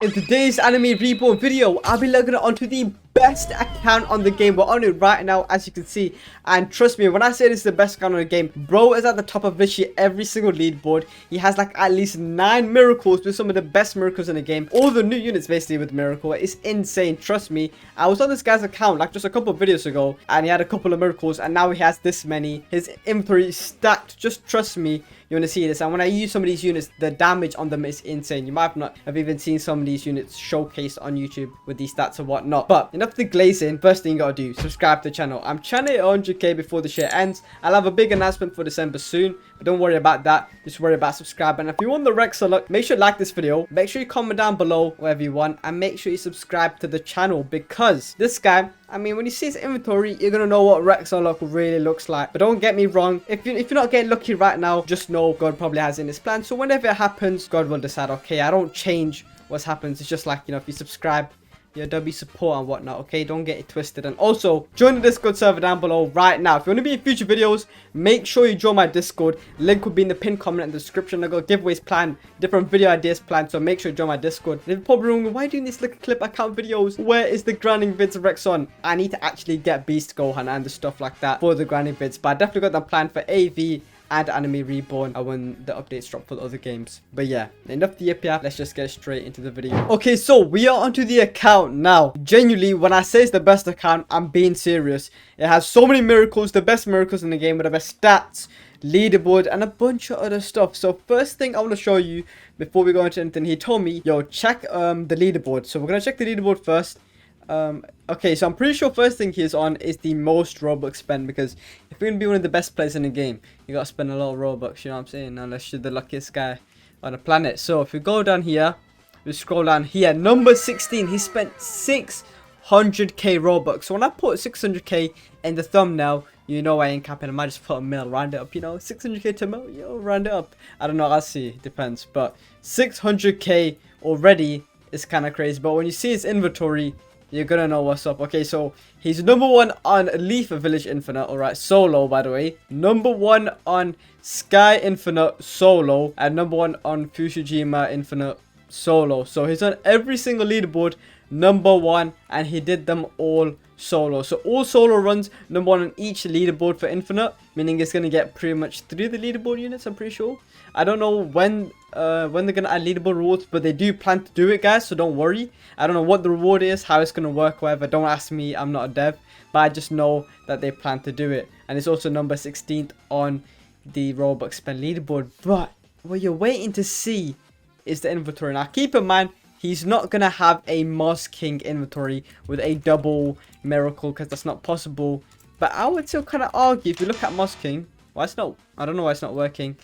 In today's anime reborn video, I'll be looking onto the best account on the game. We're on it right now, as you can see, and trust me when I say this is the best account on the game, bro is at the top of literally every single leaderboard. He has like at least 9 miracles with some of the best miracles in the game. All the new units basically with miracle. It's insane, trust me. I was on this guy's account like just a couple of videos ago and he had a couple of miracles and now he has this many. His inventory is stacked. Just trust me, you want to see this. And when I use some of these units, the damage on them is insane. You might not have even seen some of these units showcased on YouTube with these stats and whatnot. But enough the glazing. First thing you gotta do, subscribe to the channel. I'm trying to hit 100k before the share ends. I'll have a big announcement for December soon, but don't worry about that. Just worry about subscribing. And if you want the Rex luck, make sure you like this video, make sure you comment down below whatever you want, and make sure you subscribe to the channel, because this guy, I mean, when you see his inventory, you're gonna know what Rex Unlock really looks like. But don't get me wrong, if you're not getting lucky right now, just know God probably has it in his plan. So whenever it happens, God will decide. Okay, I don't change what happens. It's just like, you know, if you subscribe, there'll be support and whatnot. Okay, don't get it twisted. And also join the Discord server down below right now. If you want to be in future videos, make sure you join my Discord. Link will be in the pinned comment and the description. I got giveaways planned, different video ideas planned, so make sure you join my Discord. And if you're probably wondering, why doing these little clip account videos? Where is the grinding vids of Rex on? I need to actually get Beast Gohan and the stuff like that for the grinding vids, but I definitely got them planned for AV and anime reborn when the updates drop for the other games. But yeah, enough the yip here. Let's just get straight into the video. Okay, so we are onto the account now. Genuinely, when I say it's the best account, I'm being serious. It has so many miracles, the best miracles in the game with the best stats, leaderboard, and a bunch of other stuff. So first thing I want to show you before we go into anything, he told me, yo, check the leaderboard. So we're gonna check the leaderboard first. Okay, so I'm pretty sure first thing he's on is the most Robux spend, because if you're gonna be one of the best players in the game, you gotta spend a lot of Robux, you know what I'm saying, unless you're the luckiest guy on the planet. So if we go down here, we scroll down here, number 16, he spent 600k Robux. So when I put 600k in the thumbnail, you know I ain't capping. I might just put a mil, round it up, you know, 600k to mil, yo, round it up. I don't know, I'll see, depends, but 600k already is kind of crazy. But when you see his inventory, you're gonna know what's up. Okay, so he's number 1 on Leaf Village Infinite, alright, solo, by the way. Number 1 on Sky Infinite solo, and number 1 on Fushijima Infinite solo. So he's on every single leaderboard number 1, and he did them all solo. So all solo runs, number 1 on each leaderboard for Infinite, meaning it's gonna get pretty much 3 of the leaderboard units, I'm pretty sure. I don't know when they're gonna add leaderboard rewards, but they do plan to do it, guys, so don't worry. I don't know what the reward is, how it's gonna work, whatever. Don't ask me, I'm not a dev, but I just know that they plan to do it. And it's also number 16th on the Roblox spend leaderboard. But what you're waiting to see is the inventory. Now keep in mind, he's not gonna have a Moss King inventory with a double miracle, because that's not possible. But I would still kind of argue, if you look at Moss King, why it's not, I don't know why it's not working.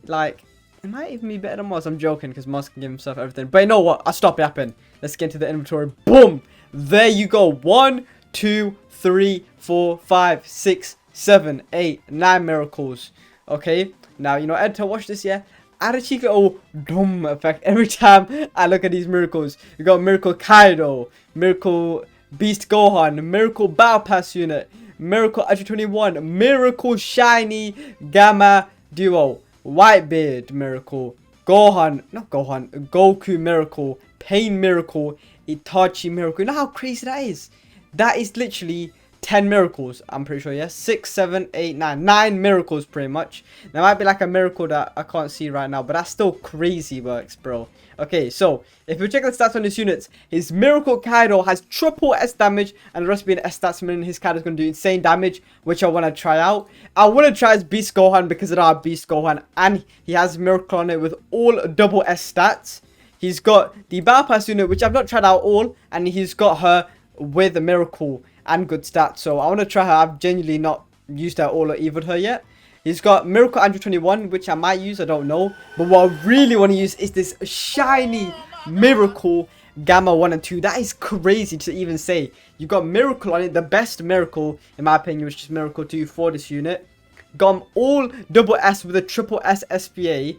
Like, it might even be better than Moss. I'm joking, because Moss can give himself everything. But you know what? I'll stop yapping. Let's get into the inventory. Boom! There you go. 1, 2, 3, 4, 5, 6, 7, 8, 9 miracles. Okay? Now, you know, editor, watch this, yeah? Add a cheeky little dumb effect every time I look at these miracles. You got Miracle Kaido, Miracle Beast Gohan, Miracle Battle Pass unit, Miracle Edge 21, Miracle Shiny Gamma Duo, Whitebeard Miracle, Goku Miracle, Pain Miracle, Itachi Miracle. You know how crazy that is? That is literally 10 miracles, I'm pretty sure, yes? 6, 7, 8, 9. 9 miracles, pretty much. There might be like a miracle that I can't see right now, but that's still crazy works, bro. Okay, so, if you check the stats on his units, his Miracle Kaido has triple S damage, and the rest being S stats, meaning his Kaido is going to do insane damage, which I want to try out. I want to try his Beast Gohan, because of our Beast Gohan, and he has Miracle on it with all double S stats. He's got the Battle Pass unit, which I've not tried out all, and he's got her with a Miracle and good stats, so I want to try her. I've genuinely not used her all or eviled her yet. He's got Miracle Android 21, which I might use, I don't know. But what I really want to use is this shiny Miracle Gamma 1 and 2. That is crazy to even say. You got Miracle on it, the best Miracle, in my opinion, which is Miracle 2 for this unit. Got them all double S with a triple S SPA.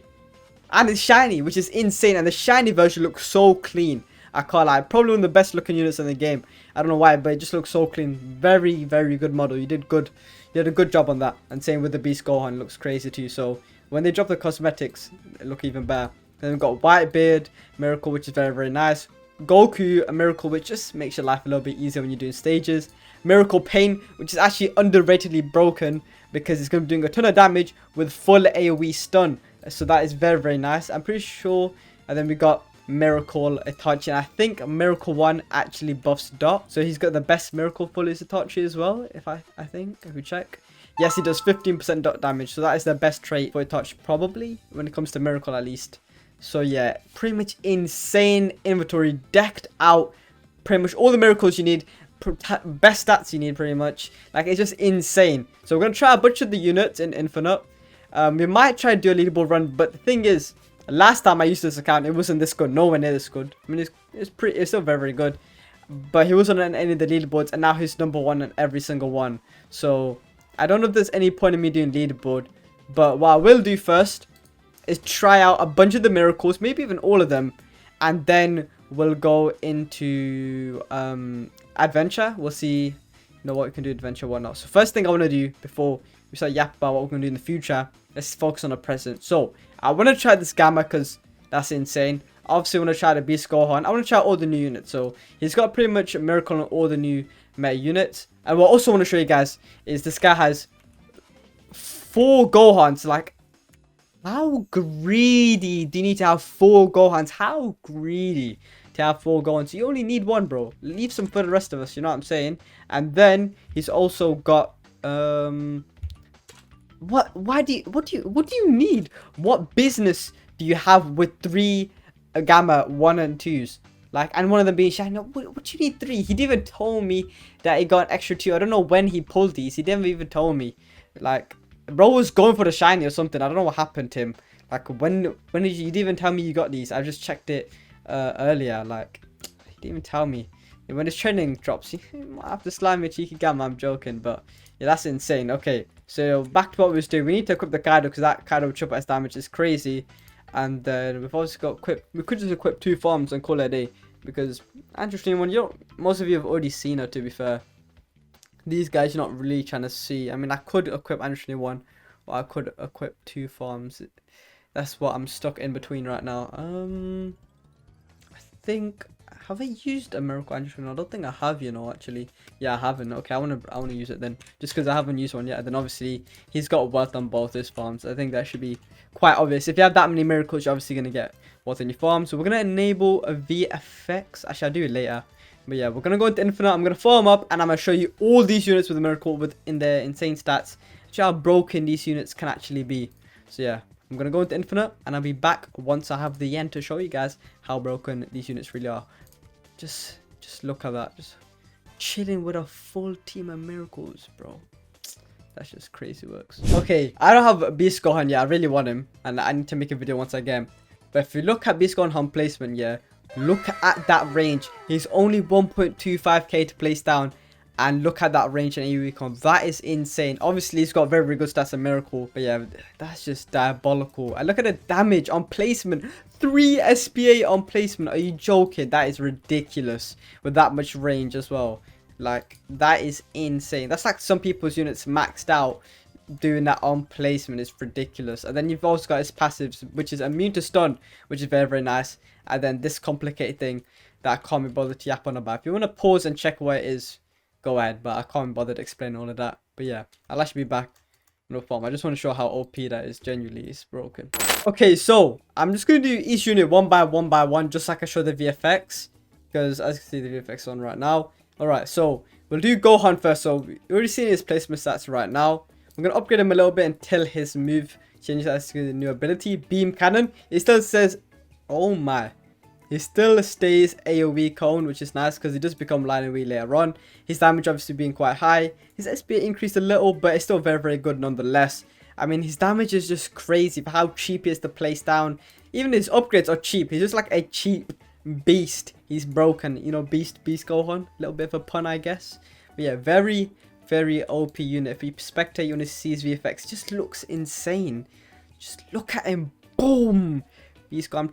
And it's shiny, which is insane. And the shiny version looks so clean. I can't lie. Probably one of the best looking units in the game. I don't know why, but it just looks so clean. Very, very good model. You did good. You did a good job on that. And same with the Beast Gohan. Looks crazy too. So when they drop the cosmetics, it look even better. Then we've got Whitebeard Miracle, which is very, very nice. Goku, a Miracle, which just makes your life a little bit easier when you're doing stages. Miracle Pain, which is actually underratedly broken because it's going to be doing a ton of damage with full AoE stun. So that is very, very nice. I'm pretty sure. And then we got Miracle Itachi, and I think Miracle 1 actually buffs Dot. So he's got the best Miracle for his Itachi as well, if I think, if we check. Yes, he does 15% dot damage, so that is the best trait for Itachi, probably, when it comes to Miracle at least. So yeah, pretty much insane inventory, decked out, pretty much all the miracles you need, best stats you need pretty much. Like, it's just insane. So we're going to try a bunch of the units in Infinite. We might try to do a leaderboard run, but the thing is, last time I used this account, it wasn't this good, nowhere near this good. I mean, it's still very, very good. But he wasn't on any of the leaderboards, and now he's number 1 on every single one. So I don't know if there's any point in me doing leaderboard, but what I will do first is try out a bunch of the miracles, maybe even all of them, and then we'll go into adventure. We'll see, you know, what we can do adventure, whatnot. So first thing I want to do before we start yapping about what we're going to do in the future, let's focus on the present. So I want to try this Gamma because that's insane. Obviously, I want to try the Beast Gohan. I want to try all the new units. So he's got pretty much a miracle on all the new meta units. And what I also want to show you guys is this guy has 4 Gohans. Like, how greedy do you need to have 4 Gohans? How greedy to have 4 Gohans? You only need 1, bro. Leave some for the rest of us, you know what I'm saying? And then he's also got what do you need? What business do you have with 3 Gamma 1 and 2s? Like, and one of them being shiny. What do you need 3? He didn't even tell me that he got an extra 2. I don't know when he pulled these. He didn't even tell me. Like, bro was going for the shiny or something. I don't know what happened to him. Like, when did you didn't even tell me you got these? I just checked it earlier. Like, he didn't even tell me. And when his training drops, he might have to slime me a cheeky Gamma. I'm joking, but yeah, that's insane. Okay, so back to what we was doing. We need to equip the Kaido because that Kaido triple S damage is crazy. And then we've also got equip. We could just equip 2 farms and call it a day, because interesting one. Most of you have already seen her, to be fair. These guys you're not really trying to see. I mean, I could equip interesting one, or I could equip 2 farms. That's what I'm stuck in between right now. I think, have I used a miracle interesting? I don't think I have, you know, actually. Yeah, I haven't. Okay, I wanna use it then, just because I haven't used one yet. And then obviously he's got wealth on both his farms. I think that should be quite obvious. If you have that many miracles, you're obviously gonna get wealth in your farm. So we're gonna enable a VFX. Actually, I'll do it later. But yeah, we're gonna go into Infinite. I'm gonna farm up, and I'm gonna show you all these units with a miracle in their insane stats. Show how broken these units can actually be. So yeah, I'm gonna go into Infinite, and I'll be back once I have the end to show you guys how broken these units really are. Just look at that. Just chilling with a full team of miracles, bro. That's just crazy works. Okay, I don't have Beast Gohan yet. I really want him, and I need to make a video once I get him. But if you look at Beast Gohan home placement, yeah, look at that range. He's only 1.25k to place down, and look at that range in AoE con. That is insane. Obviously, he's got very, very good stats and miracle, but yeah, that's just diabolical. And look at the damage on placement. 3 SPA on placement. Are you joking? That is ridiculous with that much range as well. Like, that is insane. That's like some people's units maxed out. Doing that on placement is ridiculous. And then you've also got his passives, which is immune to stun, which is very, very nice. And then this complicated thing that I can't be bothered to yap on about. If you want to pause and check where it is, go ahead, but I can't be bothered to explain all of that. But yeah, I'll actually be back. No farm. I just want to show how OP that is. Genuinely, it's broken. Okay, so I'm just going to do each unit one by one, just like I showed the VFX, because as you can see the VFX on right now. Alright, so we'll do Gohan first. So we already seen his placement stats right now. I'm going to upgrade him a little bit until his move changes as to the new ability. Beam Cannon. It still says, oh my. He still stays AoE cone, which is nice because he does become line AoE later on. His damage obviously being quite high. His SP increased a little, but it's still very, very good nonetheless. I mean, his damage is just crazy for how cheap he is to place down. Even his upgrades are cheap. He's just like a cheap beast. He's broken. You know, Beast Gohan. A little bit of a pun, I guess. But yeah, very, very OP unit. If you spectate, you want to see his VFX. Just looks insane. Just look at him. Boom. I'm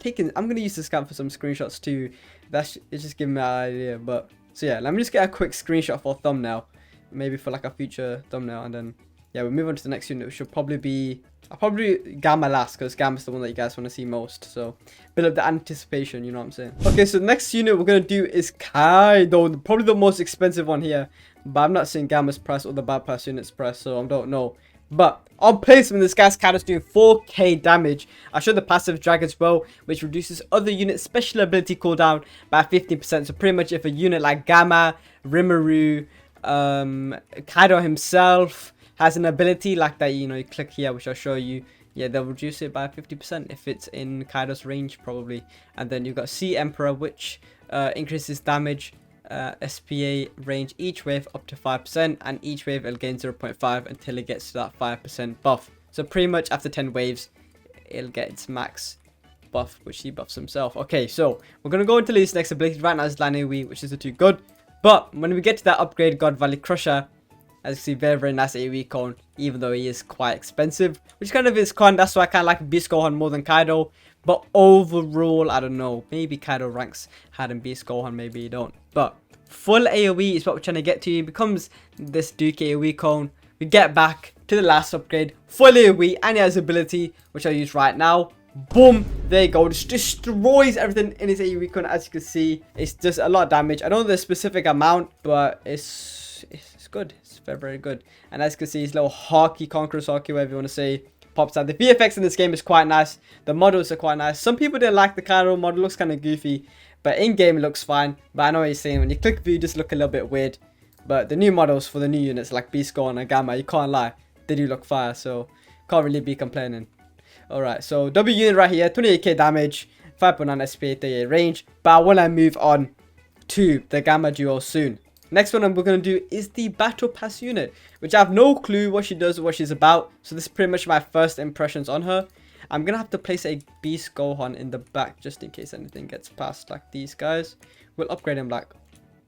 gonna use this account for some screenshots too. It's just giving me an idea. But so yeah, let me just get a quick screenshot for a thumbnail, maybe for like a future thumbnail, and then yeah, we'll move on to the next unit, which will probably be... I'll probably do Gamma last, because Gamma's the one that you guys want to see most. So, build up the anticipation, you know what I'm saying? Okay, so the next unit we're going to do is Kaido, probably the most expensive one here. But I'm not seeing Gamma's price or the Bad Pass unit's price, so I don't know. But on placement, this guy's Kaido's doing 4k damage. I'll show the passive drag as well, which reduces other units' special ability cooldown by 15%. So pretty much if a unit like Gamma, Rimuru, Kaido himself has an ability like that, you know, you click here, which I'll show you. Yeah, they'll reduce it by 50% if it's in Kaido's range, probably. And then you've got Sea Emperor, which increases damage, SPA range each wave up to 5%, and each wave it'll gain 0.5 until it gets to that 5% buff. So pretty much after 10 waves, it'll get its max buff, which he buffs himself. Okay, so we're going to go into this next ability. Right now it's Line AoE, which is the too good. But when we get to that upgrade, God Valley Crusher, as you see, very, very nice AoE con, even though he is quite expensive, which kind of is con. That's why I kind of like Beast Gohan more than Kaido. But overall, I don't know. Maybe Kaido ranks higher than Beast Gohan, maybe you don't. But full AoE is what we're trying to get to. It becomes this Duke AoE con. We get back to the last upgrade, full AoE, and he has ability, which I'll use right now. Boom, there you go. Just destroys everything in his AoE con. As you can see, it's just a lot of damage. I don't know the specific amount, but it's good. It's very, very good. And as you can see, his little hockey, Conqueror's hockey, whatever you want to say, pops out. The VFX in this game is quite nice. The models are quite nice. Some people didn't like the Kaido model. Looks kind of goofy, but in game it looks fine. But I know what you're saying. When you click view, just look a little bit weird. But the new models for the new units like Beast Gohan and Gamma, you can't lie, they do look fire. So can't really be complaining. Alright, so W unit right here, 28k damage, 5.9 SPA, 38 range. But I want to move on to the Gamma duo soon. Next one we're going to do is the Battle Pass unit, which I have no clue what she does or what she's about. So this is pretty much my first impressions on her. I'm going to have to place a Beast Gohan in the back just in case anything gets past like these guys. We'll upgrade him like...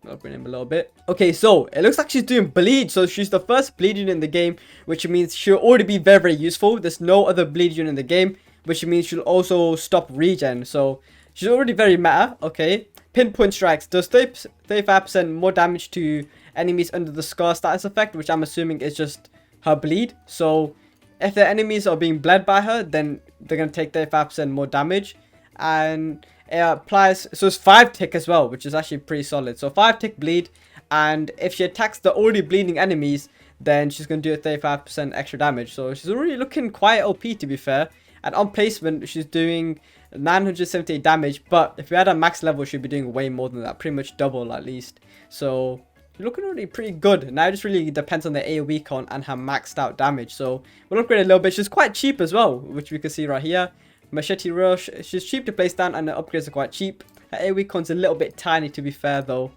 We'll upgrade him a little bit. Okay, so it looks like she's doing bleed. So she's the first bleed unit in the game, which means she'll already be very, very useful. There's no other bleed unit in the game, which means she'll also stop regen. So she's already very meta. Okay. Pinpoint strikes does 35% more damage to enemies under the scar status effect, which I'm assuming is just her bleed. So if the enemies are being bled by her, then they're going to take 35% more damage. And it applies, so it's 5 tick as well, which is actually pretty solid. So 5 tick bleed, and if she attacks the already bleeding enemies, then she's going to do a 35% extra damage. So she's already looking quite OP, to be fair. And on placement, she's doing 978 damage, but if we had a max level, she'd be doing way more than that, pretty much double at least. So you're looking already pretty good. Now it just really depends on the AoE count and her maxed out damage. So we'll upgrade a little bit. She's quite cheap as well, which we can see right here. Machete Rush, she's cheap to place down, and the upgrades are quite cheap. Her AoE count's a little bit tiny, to be fair though.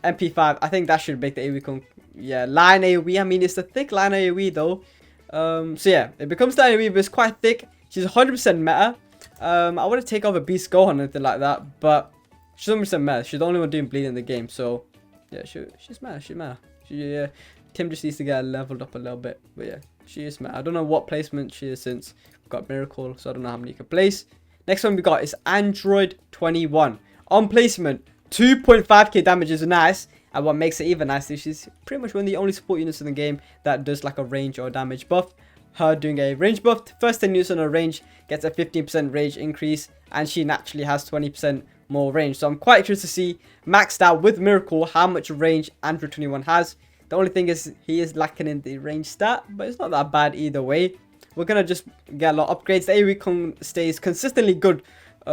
MP5, I think that should make the AoE count. Yeah, line AoE, I mean it's a thick line AoE though. So yeah, it becomes the AoE, but it's quite thick. She's 100% meta. I want to take over Beast Gohan or anything like that, but she's 100% meta. She's the only one doing bleed in the game, so yeah, she's meta. She's meta. Yeah, Tim just needs to get leveled up a little bit, but yeah, she is meta. I don't know what placement she is since we've got Miracle, so I don't know how many you can place. Next one we got is Android 21. On placement, 2.5k damage is nice, and what makes it even nicer, she's pretty much one of the only support units in the game that does like a range or damage buff. Her doing a range buff, first 10 units on her range gets a 15% range increase, and she naturally has 20% more range. So I'm quite curious to see maxed out with Miracle how much range Android 21 has. The only thing is he is lacking in the range stat, but it's not that bad either way. We're gonna just get a lot of upgrades. The AoE stays consistently good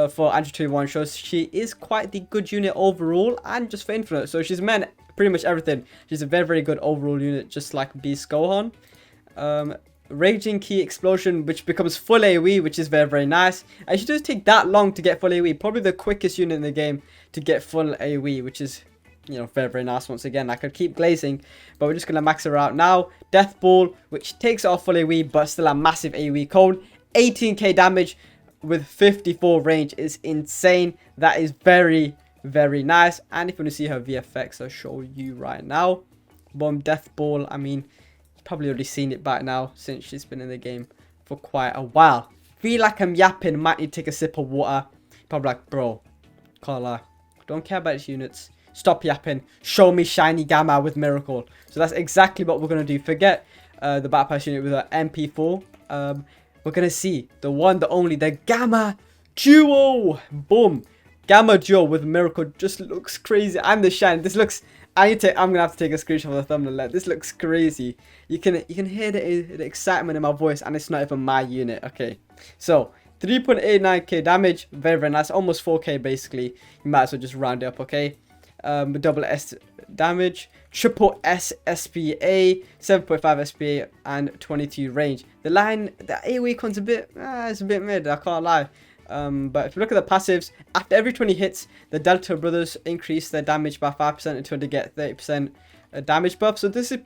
for Android 21, shows she is quite the good unit overall, and just for Infinite. So she's meant pretty much everything. She's a very, very good overall unit, just like Beast Gohan. Raging Key Explosion, which becomes full AoE, which is very, very nice. And she does take that long to get full AoE. Probably the quickest unit in the game to get full AoE, which is, you know, very, very nice. Once again, I could keep glazing, but we're just going to max her out now. Death Ball, which takes off full AoE, but still a massive AoE cone. 18k damage with 54 range is insane. That is very, very nice. And if you want to see her VFX, I'll show you right now. Boom, Death Ball, I mean... probably already seen it back now since she's been in the game for quite a while. Feel like I'm yapping, might need to take a sip of water. Probably like, bro, can't lie, don't care about its units, stop yapping, show me shiny Gamma with Miracle. So that's exactly what we're going to do. Forget the Battle Pass unit with an MP4. We're gonna see the one, the only, the Gamma Duo. Boom, Gamma Duo with Miracle. Just looks crazy. I'm the shine. This looks. I'm gonna have to take a screenshot of the thumbnail. This looks crazy. You can hear the excitement in my voice, and it's not even my unit. Okay, so 3.89k damage, very very nice, almost 4k basically. You might as well just round it up. Okay, double S damage, triple S SPA, 7.5 SPA, and 22 range. The AoE comes a bit, it's a bit mid. I can't lie. But if you look at the passives, after every 20 hits, the Delta brothers increase their damage by 5% until they get 30% damage buff. So this is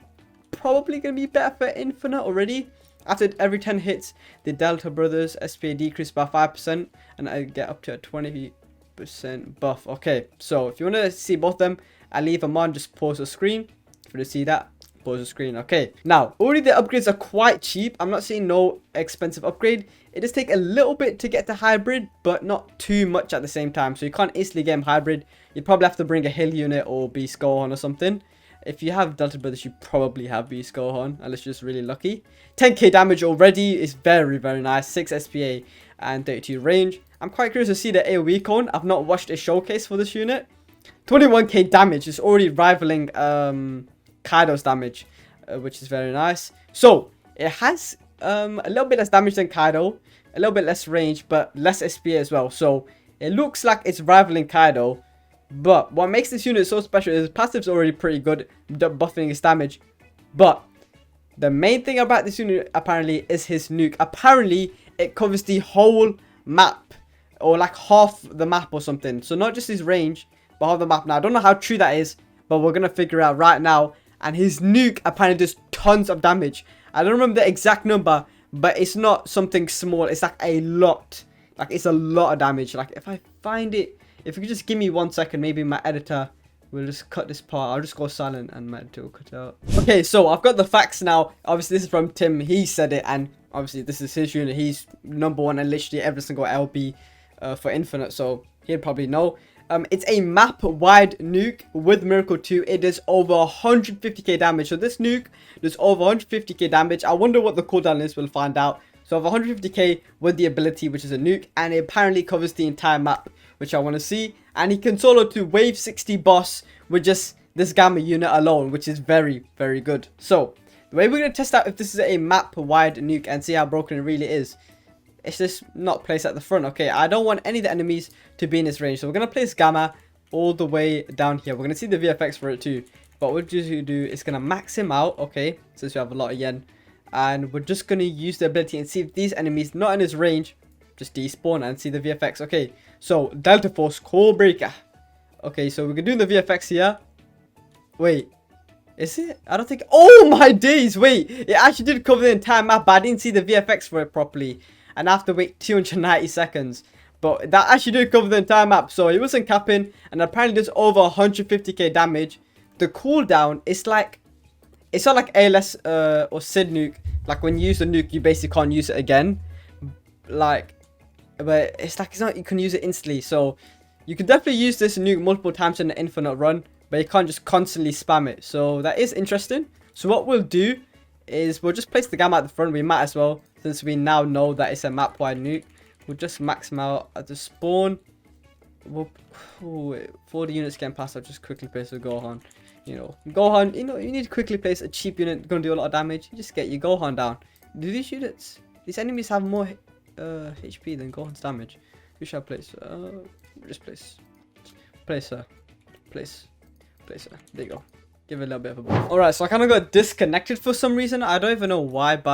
probably going to be better for Infinite already. After every 10 hits, the Delta brothers SPA decrease by 5% and I get up to a 20% buff. Okay, so if you want to see both of them, I'll leave them on. Just pause the screen. If you want to see that, pause the screen. Okay, now already the upgrades are quite cheap. I'm not saying no expensive upgrade. It does take a little bit to get the hybrid, but not too much at the same time. So you can't easily get him hybrid. You'd probably have to bring a hill unit or Beast Gohan or something. If you have Delta Brothers, you probably have Beast Gohan, unless you're just really lucky. 10k damage already is very, very nice. 6 SPA and 32 range. I'm quite curious to see the AoE cone. I've not watched a showcase for this unit. 21k damage is already rivaling Kaido's damage, which is very nice. So it has a little bit less damage than Kaido, a little bit less range, but less SPA as well. So it looks like it's rivaling Kaido. But what makes this unit so special is passive's already pretty good, buffing his damage. But the main thing about this unit apparently is his nuke. Apparently it covers the whole map, or like half the map or something. So not just his range, but half the map. Now I don't know how true that is, but we're gonna figure out right now. And his nuke apparently does tons of damage. I don't remember the exact number, but it's not something small. It's like a lot. Like it's a lot of damage. Like if I find it, if you could just give me 1 second, maybe my editor will just cut this part. I'll just go silent and my editor will cut it out. Okay, so I've got the facts now. Obviously this is from Tim. He said it, and obviously this is his unit. He's #1 and literally every single LB for Infinite, so he'd probably know. It's a map-wide nuke with Miracle 2. It does over 150k damage. So this nuke does over 150k damage. I wonder what the cooldown is. We'll find out. So over 150k with the ability, which is a nuke. And it apparently covers the entire map, which I want to see. And he can solo to wave 60 boss with just this Gamma unit alone, which is very, very good. So the way we're going to test out if this is a map-wide nuke and see how broken it really is, it's just not placed at the front. Okay, I don't want any of the enemies to be in this range. So we're going to place Gamma all the way down here. We're going to see the VFX for it too. But what we're just do is going to max him out. Okay, since we have a lot of yen. And we're just going to use the ability and see if these enemies not in his range just despawn and see the VFX. Okay, so Delta Force Core Breaker. Okay, so we're going to do the VFX here. Wait, is it? I don't think. Oh my days, wait. It actually did cover the entire map, but I didn't see the VFX for it properly. And I have to wait 290 seconds. But that actually did cover the entire map. So it wasn't capping. And apparently does over 150k damage. The cooldown is like, it's not like ALS or Sid nuke. Like when you use the nuke, you basically can't use it again. Like, but it's like, it's not, you can use it instantly. So you can definitely use this nuke multiple times in the Infinite run. But you can't just constantly spam it. So that is interesting. So what we'll do is we'll just place the Gamma at the front. We might as well, since we now know that it's a map wide nuke. We'll just max him out at the spawn. We'll, for the units getting past, I'll just quickly place a Gohan. You know, Gohan, you know, you need to quickly place a cheap unit gonna do a lot of damage. You just get your Gohan down. Do these units, these enemies have more HP than Gohan's damage? Who shall I place? Just place her. Place her. There you go. Give it a little bit of a boost. Alright, so I kind of got disconnected for some reason. I don't even know why, but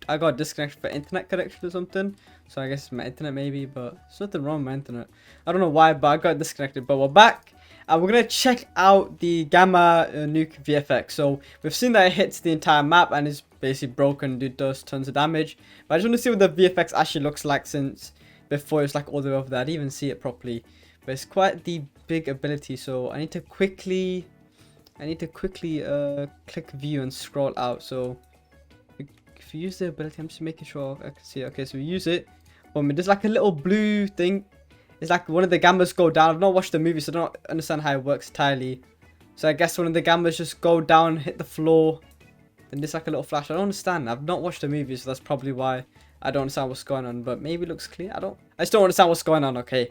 I got disconnected for internet connection or something. So I guess it's my internet maybe, but there's nothing wrong with my internet. I don't know why, but I got disconnected. But we're back. And we're going to check out the Gamma nuke VFX. So we've seen that it hits the entire map and is basically broken. It does tons of damage. But I just want to see what the VFX actually looks like, since before it's like all the way over there. I didn't even see it properly. But it's quite the big ability. So I need to quickly click view and scroll out. So if you use the ability, I'm just making sure I can see it. Okay, so we use it. There's like a little blue thing. It's like one of the Gammas go down. I've not watched the movie, so I don't understand how it works entirely. So I guess one of the Gammas just go down, hit the floor, then there's like a little flash. I don't understand. I've not watched the movie, so that's probably why I don't understand what's going on. But maybe it looks clear. I just don't understand what's going on. Okay,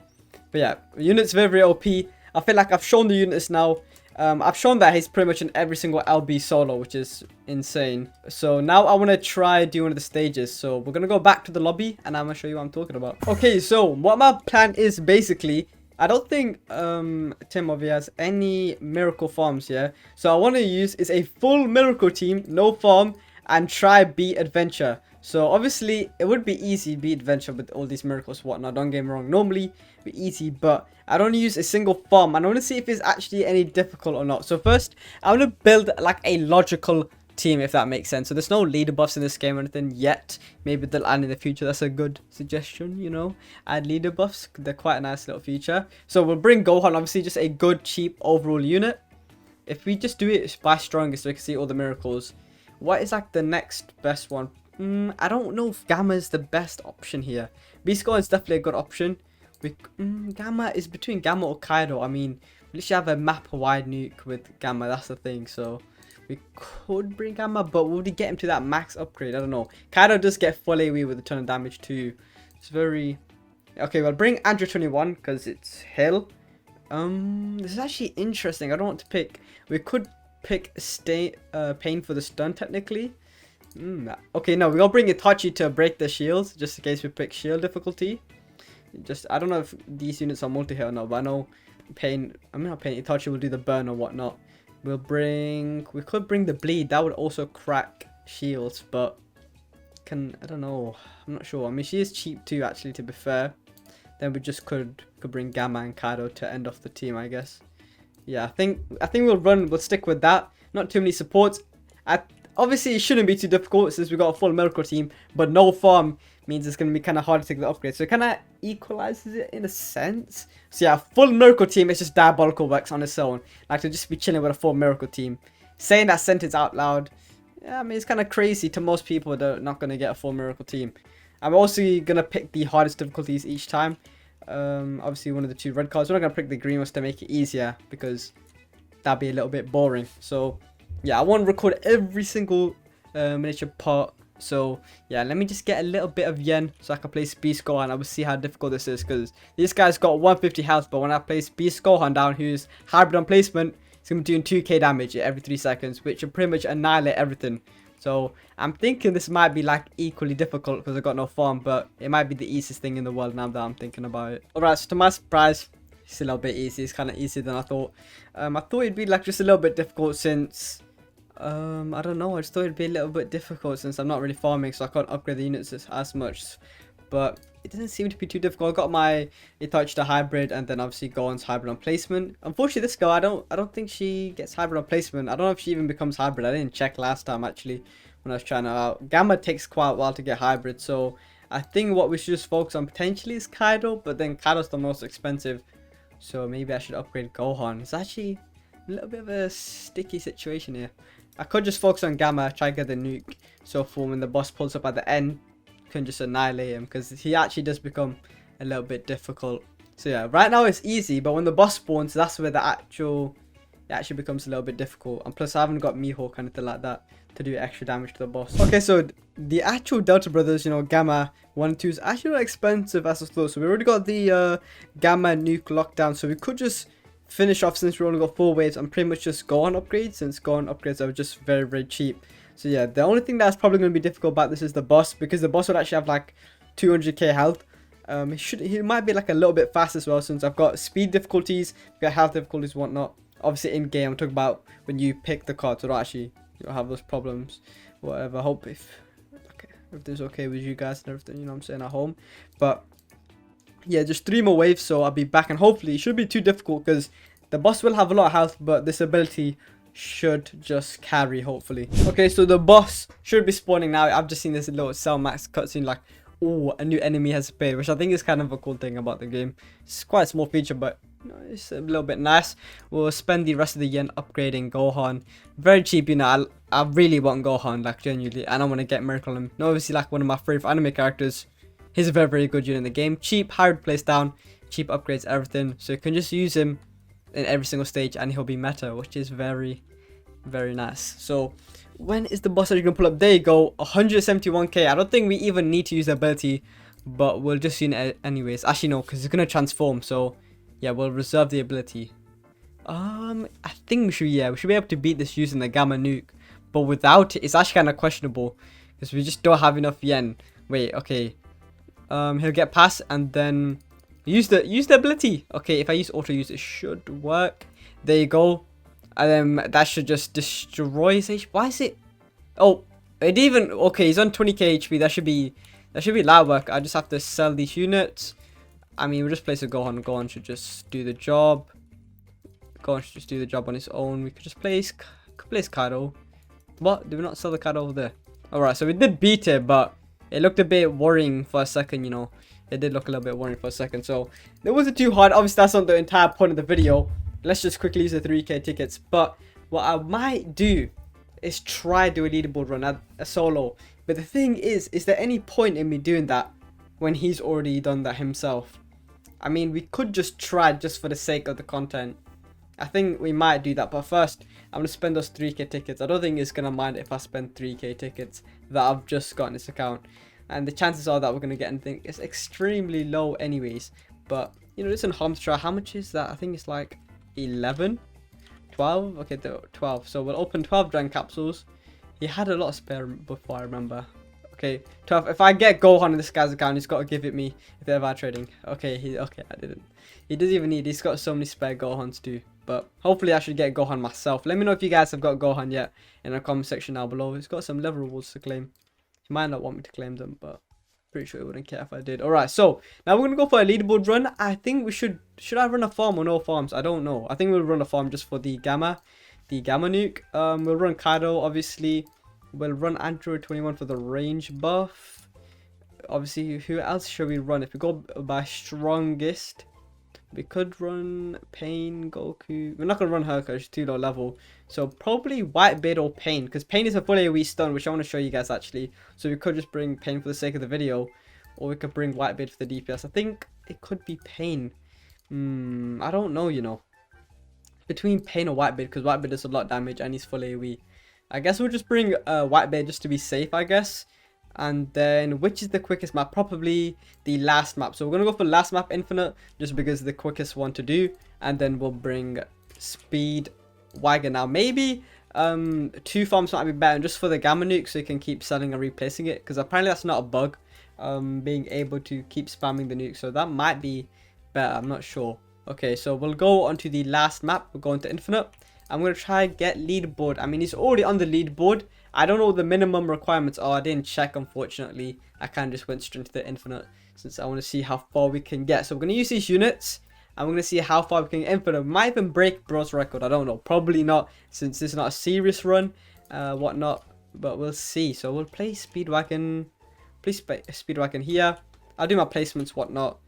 but yeah, unit's very, very OP. I feel like I've shown the units now. I've shown that he's pretty much in every single LB solo, which is insane. So now I want to try doing one of the stages. So we're gonna go back to the lobby, and I'm gonna show you what I'm talking about. Okay, so what my plan is basically, I don't think Tim Ovey has any miracle farms here. So I want to use is a full miracle team, no farm, and try beat adventure. So obviously it would be easy beat adventure with all these miracles, whatnot. Don't get me wrong, normally it'd be easy, but I don't use a single farm, and I want to see if it's actually any difficult or not. So first, I want to build like a logical team, if that makes sense. So there's no leader buffs in this game or anything yet. Maybe they'll add in the future. That's a good suggestion, you know, add leader buffs. They're quite a nice little feature. So we'll bring Gohan, obviously just a good cheap overall unit. If we just do it by strongest, so we can see all the miracles. What is like the next best one? I don't know if Gamma is the best option here. Beast Gohan is definitely a good option. Gamma is between Gamma or Kaido. I mean, we literally have a map wide nuke with Gamma. That's the thing. So we could bring Gamma, but would we get him to that max upgrade? I don't know. Kaido does get full AoE with a ton of damage too. It's very... Okay, well, bring Android 21 because it's Hill. This is actually interesting. I don't want to pick... We could pick Pain for the stun technically. Okay, no, we're gonna bring Itachi to break the shields just in case we pick shield difficulty. I don't know if these units are multi-hit or not, but I know Itachi will do the burn or whatnot. We could bring the bleed. That would also crack shields, but I don't know. I'm not sure. I mean, she is cheap too, actually, to be fair. Then we just could bring Gamma and Kaido to end off the team, I guess. Yeah, I think we'll stick with that. Not too many supports. Obviously, it shouldn't be too difficult since we got a full miracle team, but no farm means it's going to be kind of hard to take the upgrade. So it kind of equalizes it in a sense. So yeah, full miracle team is just diabolical works on its own. Like to just be chilling with a full miracle team. Saying that sentence out loud, yeah, I mean, it's kind of crazy to most people that are not going to get a full miracle team. I'm also going to pick the hardest difficulties each time. Obviously, one of the two red cards. We're not going to pick the green ones to make it easier because that'd be a little bit boring. So yeah, I want to record every single miniature part. So yeah, let me just get a little bit of yen so I can place Beast Gohan and I will see how difficult this is, because this guy's got 150 health, but when I place Beast Gohan down, who's hybrid on placement, it's going to be doing 2k damage every 3 seconds, which will pretty much annihilate everything. So I'm thinking this might be like equally difficult because I got no farm, but it might be the easiest thing in the world now that I'm thinking about it. Alright, so to my surprise, it's a little bit easy. It's kind of easier than I thought. I thought it'd be like just a little bit difficult since I don't know, I just thought it'd be a little bit difficult since I'm not really farming, so I can't upgrade the units as much. But it doesn't seem to be too difficult. I got my Itachi to hybrid, and then obviously Gohan's hybrid on placement. Unfortunately, this girl, I don't think she gets hybrid on placement. I don't know if she even becomes hybrid. I didn't check last time actually when I was trying to out. Gamma takes quite a while to get hybrid, so I think what we should just focus on potentially is Kaido, but then Kaido's the most expensive, so maybe I should upgrade Gohan. It's actually a little bit of a sticky situation here. I could just focus on Gamma, try to get the nuke, so for when the boss pulls up at the end, can just annihilate him, because he actually does become a little bit difficult. So yeah, right now it's easy, but when the boss spawns, that's where it actually becomes a little bit difficult. And plus I haven't got Mihawk or anything like that to do extra damage to the boss. Okay, so the actual Delta Brothers, you know, Gamma 1 and 2 is actually not expensive as I thought. So we already got the Gamma nuke lockdown, so we could just finish off since we only got 4 waves and pretty much just go on upgrades, since go on upgrades are just very, very cheap. So yeah, the only thing that's probably going to be difficult about this is the boss, because the boss would actually have like 200k health. He might be like a little bit fast as well, since I've got speed difficulties, I've got health difficulties, whatnot. Obviously in game, I'm talking about when you pick the card, so you don't have those problems. Whatever. I hope everything's okay with you guys and everything, you know what I'm saying, at home. But yeah, just 3 more waves, so I'll be back, and hopefully it shouldn't be too difficult because the boss will have a lot of health, but this ability should just carry, hopefully. Okay, so the boss should be spawning now. I've just seen this little Cell Max cutscene like, oh, a new enemy has appeared, which I think is kind of a cool thing about the game. It's quite a small feature, but you know, it's a little bit nice. We'll spend the rest of the yen upgrading Gohan. Very cheap, you know. I really want Gohan, like genuinely, and I want to get Miracle on him. And obviously, like one of my favorite anime characters. He's a very, very good unit in the game. Cheap, hybrid place down, cheap upgrades, everything. So you can just use him in every single stage and he'll be meta, which is very, very nice. So When is the boss actually gonna pull up? There you go, 171k. I don't think we even need to use the ability, but we'll just use it anyways. Actually no, because it's gonna transform, so yeah, we'll reserve the ability. I think we should be able to beat this using the Gamma Nuke, but without it, it's actually kind of questionable because we just don't have enough yen. Wait, okay. He'll get past and then use the ability. Okay, if I use auto use, it should work. There you go. And then that should just destroy his HP. Why is it? Oh, it even okay. He's on 20k HP. That should be light work. I just have to sell these units. I mean, we'll just place a Gohan. Gohan should just do the job. Gohan should just do the job on his own. We could just place Kaido. What? Did we not sell the Kaido over there? Alright, so we did beat it, but it looked a bit worrying for a second, you know. It did look a little bit worrying for a second. So it wasn't too hard. Obviously, that's not the entire point of the video. Let's just quickly use the 3k tickets. But what I might do is try do a leaderboard run at a solo. But the thing is there any point in me doing that when he's already done that himself? I mean, we could just try just for the sake of the content. I think we might do that, but first I'm gonna spend those 3k tickets. I don't think it's gonna mind if I spend 3k tickets that I've just got in this account, and the chances are that we're gonna get anything is extremely low anyways. But you know, listen, harm to try. How much is that? I think it's like 11, 12. Okay, 12. So we'll open 12 dragon capsules. He had a lot of spare before, I remember. Okay, 12. If I get Gohan in this guy's account, he's got to give it me if they're trading. Okay, okay, I didn't. He doesn't even need. He's got so many spare Gohans too. But hopefully I should get Gohan myself. Let me know if you guys have got Gohan yet in the comment section down below. He's got some level rewards to claim. He might not want me to claim them, but pretty sure he wouldn't care if I did. Alright, so now we're going to go for a leaderboard run. I think we should I run a farm or no farms? I don't know. I think we'll run a farm just for the Gamma Nuke. We'll run Kaido, obviously. We'll run Android 21 for the range buff. Obviously, who else should we run? If we go by strongest, we could run Pain, Goku. We're not going to run her because she's too low level. So probably Whitebeard or Pain. Because Pain is a full AoE stun, which I want to show you guys actually. So we could just bring Pain for the sake of the video. Or we could bring Whitebeard for the DPS. I think it could be Pain. I don't know, you know. Between Pain or Whitebeard. Because Whitebeard does a lot of damage and he's full AoE. I guess we'll just bring Whitebeard just to be safe, I guess. And then, which is the quickest map? Probably the last map. So we're going to go for last map infinite, just because it's the quickest one to do. And then we'll bring Speed Wagon. Now, maybe 2 farms might be better just for the Gamma Nuke, so you can keep selling and replacing it. Because apparently that's not a bug, being able to keep spamming the nuke. So that might be better, I'm not sure. Okay, so we'll go on to the last map. We'll go into infinite. I'm going to try and get leaderboard. I mean, he's already on the leaderboard. I don't know what the minimum requirements are. I didn't check, unfortunately. I kind of just went straight to the infinite since I want to see how far we can get. So we're going to use these units. And we're going to see how far we can get infinite. We might even break bro's record. I don't know. Probably not, since this is not a serious run. Whatnot. But we'll see. So we'll play Speedwagon. Please Speedwagon here. I'll do my placements, whatnot.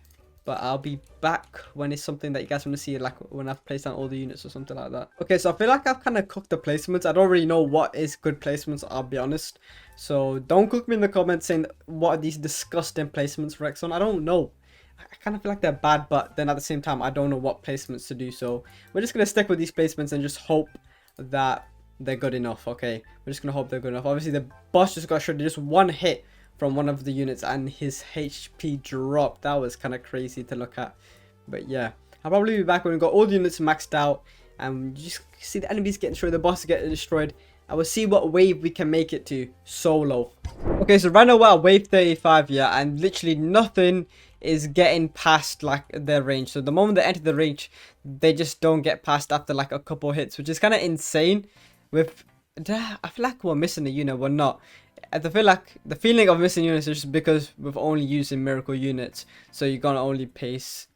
But I'll be back when it's something that you guys want to see, like when I've placed down all the units or something like that. Okay, so I feel like I've kind of cooked the placements. I don't really know what is good placements, I'll be honest. So don't cook me in the comments saying what are these disgusting placements, Rexon. I don't know. I kind of feel like they're bad, but then at the same time, I don't know what placements to do. So we're just going to stick with these placements and just hope that they're good enough, okay? We're just going to hope they're good enough. Obviously, the boss just got shredded. Just one hit from one of the units and his HP dropped. That was kind of crazy to look at. But yeah, I'll probably be back when we got all the units maxed out and you just see the enemies getting destroyed, the boss getting destroyed. I will see what wave we can make it to solo. Okay, so right now we're at wave 35, yeah, and literally nothing is getting past like their range. So the moment they enter the range, they just don't get past after like a couple hits, which is kind of insane. With I feel like we're missing a unit. We're not. I feel like the feeling of missing units is just because we're only using miracle units, so you're gonna only place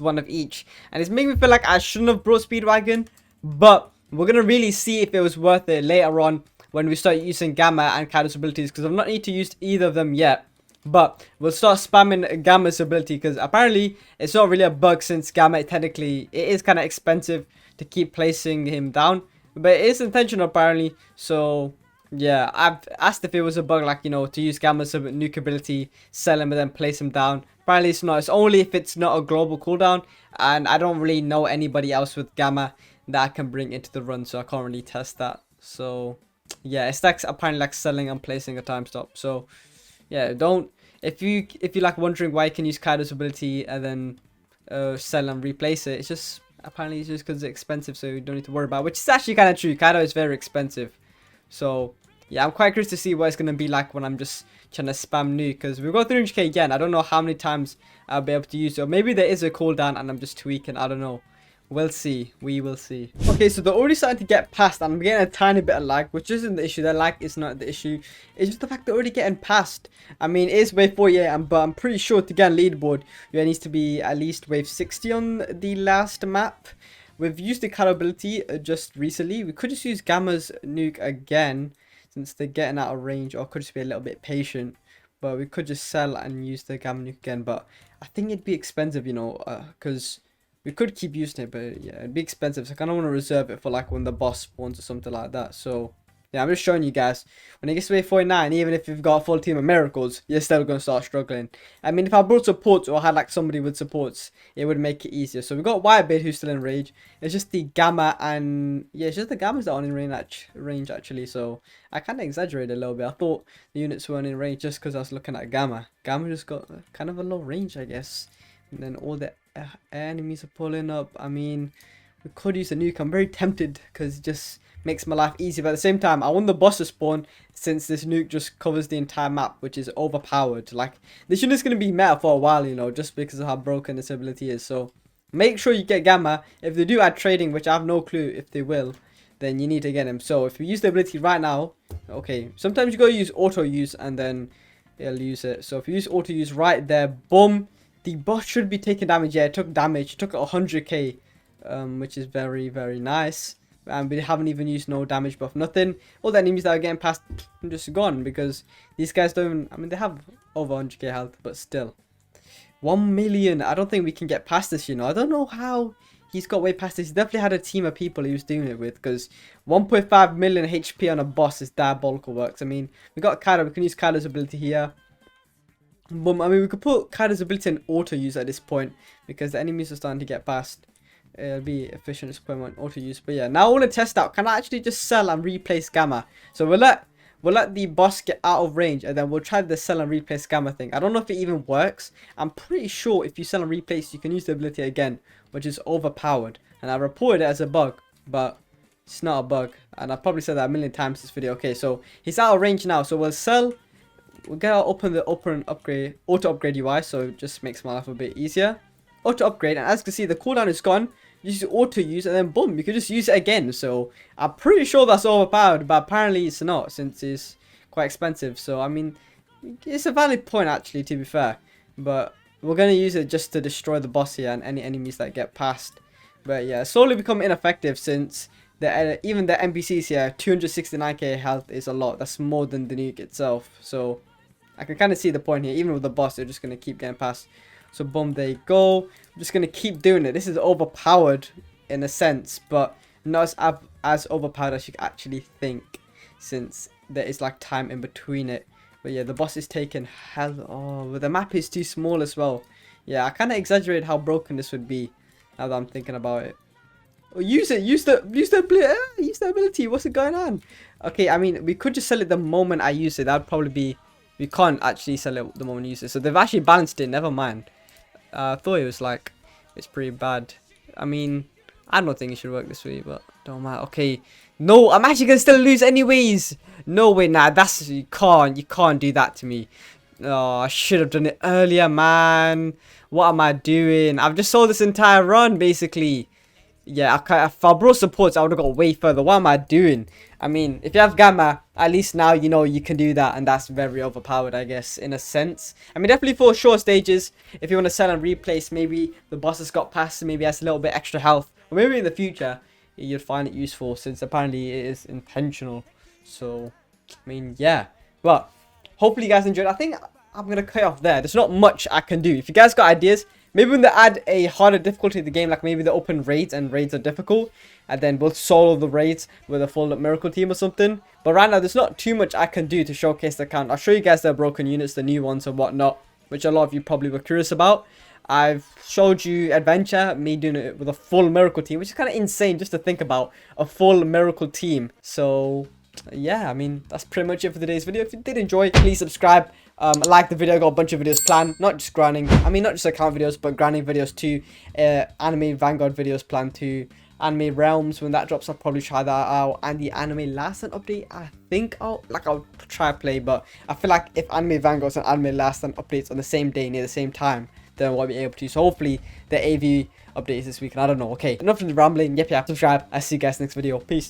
one of each, and it's making me feel like I shouldn't have brought Speedwagon, but we're gonna really see if it was worth it later on when we start using Gamma and Kaido's abilities, because I've not need to use either of them yet. But we'll start spamming Gamma's ability because apparently it's not really a bug, since Gamma technically it is kind of expensive to keep placing him down, but it is intentional apparently. So yeah, I've asked if it was a bug, like, you know, to use Gamma's nuke ability, sell him and then place him down. Apparently it's not. It's only if it's not a global cooldown, and I don't really know anybody else with Gamma that I can bring into the run, so I can't really test that. So yeah, it's like apparently like selling and placing a time stop. So yeah, don't, if you like wondering why you can use Kaido's ability and then sell and replace it, it's just apparently it's just because it's expensive, so you don't need to worry about it, which is actually kind of true. Kaido is very expensive. So yeah, I'm quite curious to see what it's gonna be like when I'm just trying to spam nuke, because we've got 300k again. I don't know how many times I'll be able to use it, or maybe there is a cooldown and I'm just tweaking. I don't know. We'll see. We will see. Okay, so they're already starting to get past, and I'm getting a tiny bit of lag, which isn't the issue. The lag is not the issue. It's just the fact they're already getting past. I mean, it is wave 48, but I'm pretty sure to get on leaderboard, there needs to be at least wave 60 on the last map. We've used the Kaido ability just recently. We could just use Gamma's nuke again, since they're getting out of range, or could just be a little bit patient. But we could just sell and use the Gamma nuke again. But I think it'd be expensive, you know, because we could keep using it, but yeah, it'd be expensive. So I kind of want to reserve it for like when the boss spawns or something like that. So yeah, I'm just showing you guys. When it gets to wave 49, even if you've got a full team of miracles, you're still going to start struggling. I mean, if I brought supports or had like somebody with supports, it would make it easier. So we've got Whitebeard who's still in rage. It's just the Gamma and... yeah, it's just the Gammas that aren't in range actually. So I kind of exaggerated a little bit. I thought the units weren't in range just because I was looking at Gamma. Gamma just got kind of a low range, I guess. And then all the enemies are pulling up. I mean, we could use a nuke. I'm very tempted because it just makes my life easy, but at the same time I want the boss to spawn, since this nuke just covers the entire map, which is overpowered. Like, this unit's going to be meta for a while, you know, just because of how broken this ability is. So make sure you get Gamma. If they do add trading, which I have no clue if they will, then you need to get him. So if you use the ability right now, okay, sometimes you gotta use auto use and then it'll use it. So if you use auto use right there, boom, the boss should be taking damage. Yeah, it took damage. It took 100k, which is very, very nice. And we haven't even used no damage buff, nothing. All the enemies that are getting past are just gone, because these guys don't even, I mean, they have over 100k health, but still. 1 million. I don't think we can get past this, you know. I don't know how he's got way past this. He definitely had a team of people he was doing it with, because 1.5 million HP on a boss is diabolical works. I mean, we got Kaido. We can use Kaido's ability here. Boom. I mean, we could put Kaido's ability in auto use at this point, because the enemies are starting to get past. It'll be efficient as point on auto use. But yeah, now I want to test out, can I actually just sell and replace Gamma? So we'll let the boss get out of range, and then we'll try the sell and replace Gamma thing. I don't know if it even works. I'm pretty sure if you sell and replace, you can use the ability again, which is overpowered. And I reported it as a bug, but it's not a bug. And I've probably said that a million times in this video. Okay, so he's out of range now, so we'll sell. We'll get auto upgrade UI, so it just makes my life a bit easier. Auto upgrade, and as you can see, the cooldown is gone. Use auto use, and then boom, you can just use it again. So I'm pretty sure that's overpowered, but apparently it's not, since it's quite expensive. So I mean, it's a valid point actually, to be fair, but we're gonna use it just to destroy the boss here and any enemies that get past. But yeah, slowly become ineffective, since even the NPCs here, 269k health is a lot. That's more than the nuke itself. So I can kind of see the point here. Even with the boss, they're just gonna keep getting past. So boom, there you go. I'm just going to keep doing it. This is overpowered in a sense, but not as overpowered as you actually think, since there is like time in between it. But yeah, the boss is taking hell. Oh, but the map is too small as well. Yeah, I kind of exaggerated how broken this would be now that I'm thinking about it. Oh, use the ability. What's it going on? Okay, I mean, we could just sell it the moment I use it. That'd probably be... we can't actually sell it the moment you use it. So they've actually balanced it. Never mind. I thought it was like, it's pretty bad. I mean, I don't think it should work this way, but don't matter. Okay, no, I'm actually gonna still lose anyways. No way, nah, that's, you can't do that to me. Oh, I should have done it earlier, man. What am I doing? I've just sold this entire run, basically. Yeah, if I brought supports, I would have got way further. What am I doing? I mean, if you have Gamma, at least now you know you can do that, and that's very overpowered, I guess, in a sense. I mean, definitely for short stages, if you want to sell and replace, maybe the boss has got past, maybe has a little bit extra health, or maybe in the future, you'd find it useful, since apparently it is intentional. So, I mean, yeah. But, hopefully you guys enjoyed. I think I'm going to cut off there. There's not much I can do. If you guys got ideas, maybe when they add a harder difficulty to the game, like maybe they open raids and raids are difficult, and then we'll solo the raids with a full miracle team or something. But right now, there's not too much I can do to showcase the account. I'll show you guys the broken units, the new ones and whatnot, which a lot of you probably were curious about. I've showed you Adventure, me doing it with a full miracle team, which is kind of insane just to think about, a full miracle team. So yeah, I mean, that's pretty much it for today's video. If you did enjoy, please subscribe. Like the video. I got a bunch of videos planned, not just grinding. I mean, not just account videos, but grinding videos too. Anime Vanguard videos planned too. Anime Realms, when that drops, I'll probably try that out. And the Anime Last Stand update, I think I'll try to play. But I feel like if Anime Vanguard and Anime Last Stand updates on the same day near the same time, then we'll be able to. So hopefully the AV updates this week. And I don't know. Okay, enough of the rambling. Yep, yeah. Subscribe. I'll see you guys next video. Peace.